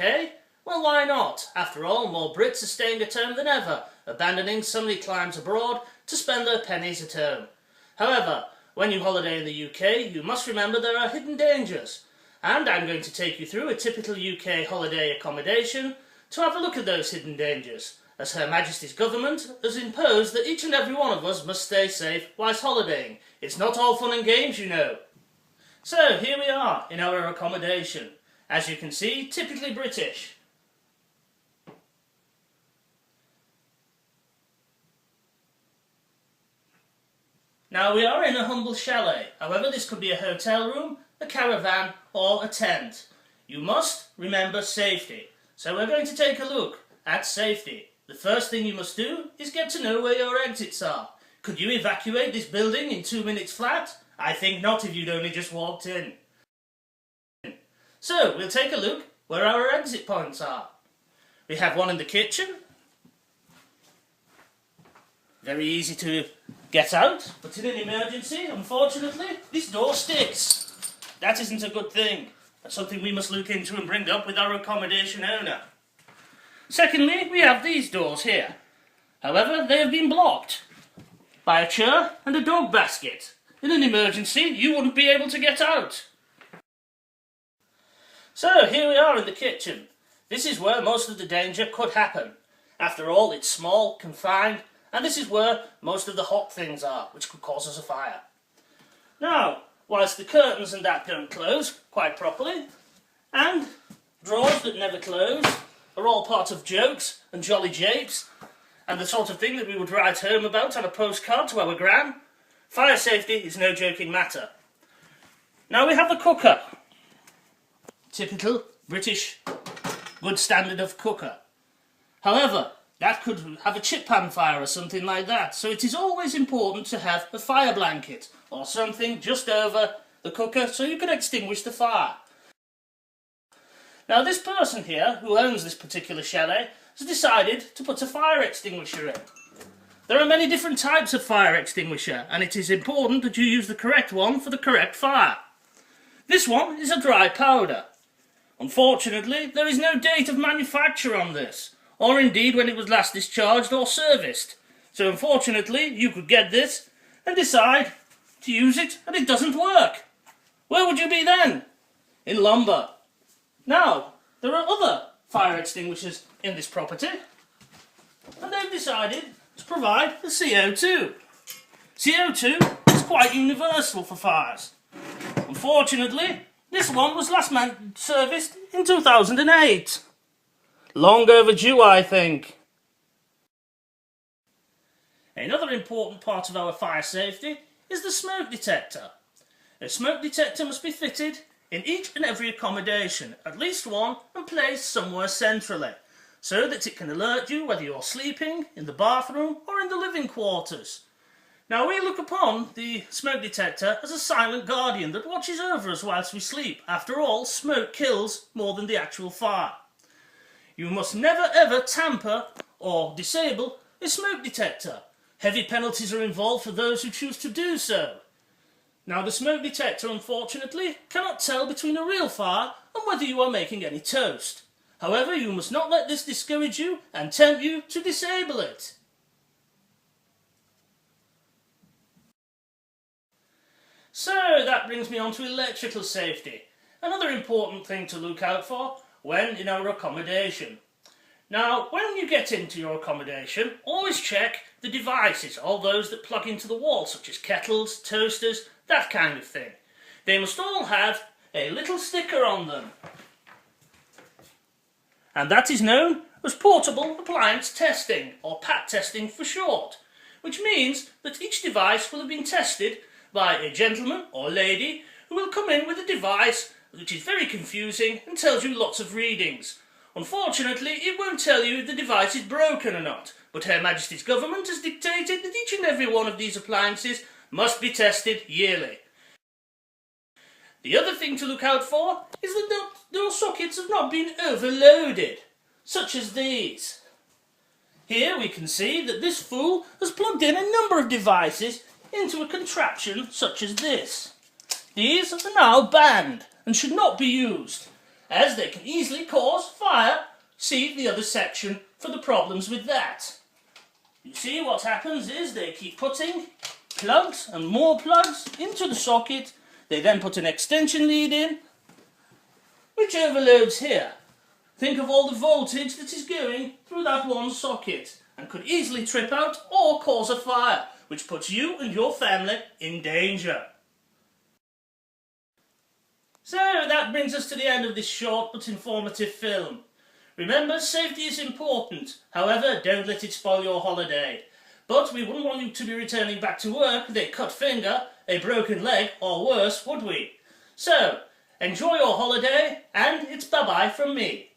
UK? Well, why not? After all, more Brits are staying at home than ever, abandoning Sunday climes abroad to spend their pennies at home. However, when you holiday in the UK, you must remember there are hidden dangers. And I'm going to take you through a typical UK holiday accommodation to have a look at those hidden dangers, as Her Majesty's Government has imposed that each and every one of us must stay safe whilst holidaying. It's not all fun and games, you know. So, here we are in our accommodation. As you can see, typically British. Now, we are in a humble chalet. However, this could be a hotel room, a caravan or a tent. You must remember safety. So we're going to take a look at safety. The first thing you must do is get to know where your exits are. Could you evacuate this building in 2 minutes flat? I think not if you'd only just walked in. So we'll take a look where our exit points are. We have one in the kitchen. Very easy to get out, but in an emergency, unfortunately, this door sticks. That isn't a good thing. That's something we must look into and bring up with our accommodation owner. Secondly, we have these doors here. However, they have been blocked by a chair and a dog basket. In an emergency, you wouldn't be able to get out. So, here we are in the kitchen. This is where most of the danger could happen. After all, it's small, confined, and this is where most of the hot things are, which could cause us a fire. Now, whilst the curtains and that don't close quite properly, and drawers that never close, are all part of jokes and jolly japes, and the sort of thing that we would write home about on a postcard to our gran, fire safety is no joking matter. Now we have the cooker. Typical British good standard of cooker. However, that could have a chip pan fire or something like that, so it is always important to have a fire blanket or something just over the cooker so you can extinguish the fire. Now this person here, who owns this particular chalet, has decided to put a fire extinguisher in. There are many different types of fire extinguisher, and it is important that you use the correct one for the correct fire. This one is a dry powder. Unfortunately, there is no date of manufacture on this, or indeed when it was last discharged or serviced. So unfortunately, you could get this and decide to use it and it doesn't work. Where would you be then? In lumber. Now, there are other fire extinguishers in this property, and they've decided to provide the CO2. CO2 is quite universal for fires. Unfortunately, this one was last serviced in 2008. Long overdue, I think. Another important part of our fire safety is the smoke detector. A smoke detector must be fitted in each and every accommodation, at least one, and placed somewhere centrally, so that it can alert you whether you're sleeping in the bathroom or in the living quarters. Now, we look upon the smoke detector as a silent guardian that watches over us whilst we sleep. After all, smoke kills more than the actual fire. You must never ever tamper or disable a smoke detector. Heavy penalties are involved for those who choose to do so. Now, the smoke detector, unfortunately, cannot tell between a real fire and whether you are making any toast. However, you must not let this discourage you and tempt you to disable it. So, that brings me on to electrical safety. Another important thing to look out for when in our accommodation. Now, when you get into your accommodation, always check the devices, all those that plug into the wall, such as kettles, toasters, that kind of thing. They must all have a little sticker on them. And that is known as portable appliance testing, or PAT testing for short, which means that each device will have been tested by a gentleman or lady who will come in with a device which is very confusing and tells you lots of readings. Unfortunately, it won't tell you if the device is broken or not, but Her Majesty's Government has dictated that each and every one of these appliances must be tested yearly. The other thing to look out for is that those sockets have not been overloaded, such as these. Here we can see that this fool has plugged in a number of devices into a contraption such as this. These are now banned and should not be used. as they can easily cause fire. See the other section for the problems with that. You see what happens is they keep putting plugs and more plugs into the socket. They then put an extension lead in, which overloads here. Think of all the voltage that is going through that one socket and could easily trip out or cause a fire, which puts you and your family in danger. So that brings us to the end of this short but informative film. Remember, safety is important. However, don't let it spoil your holiday. But we wouldn't want you to be returning back to work with a cut finger, a broken leg, or worse, would we? So, enjoy your holiday, and it's bye-bye from me.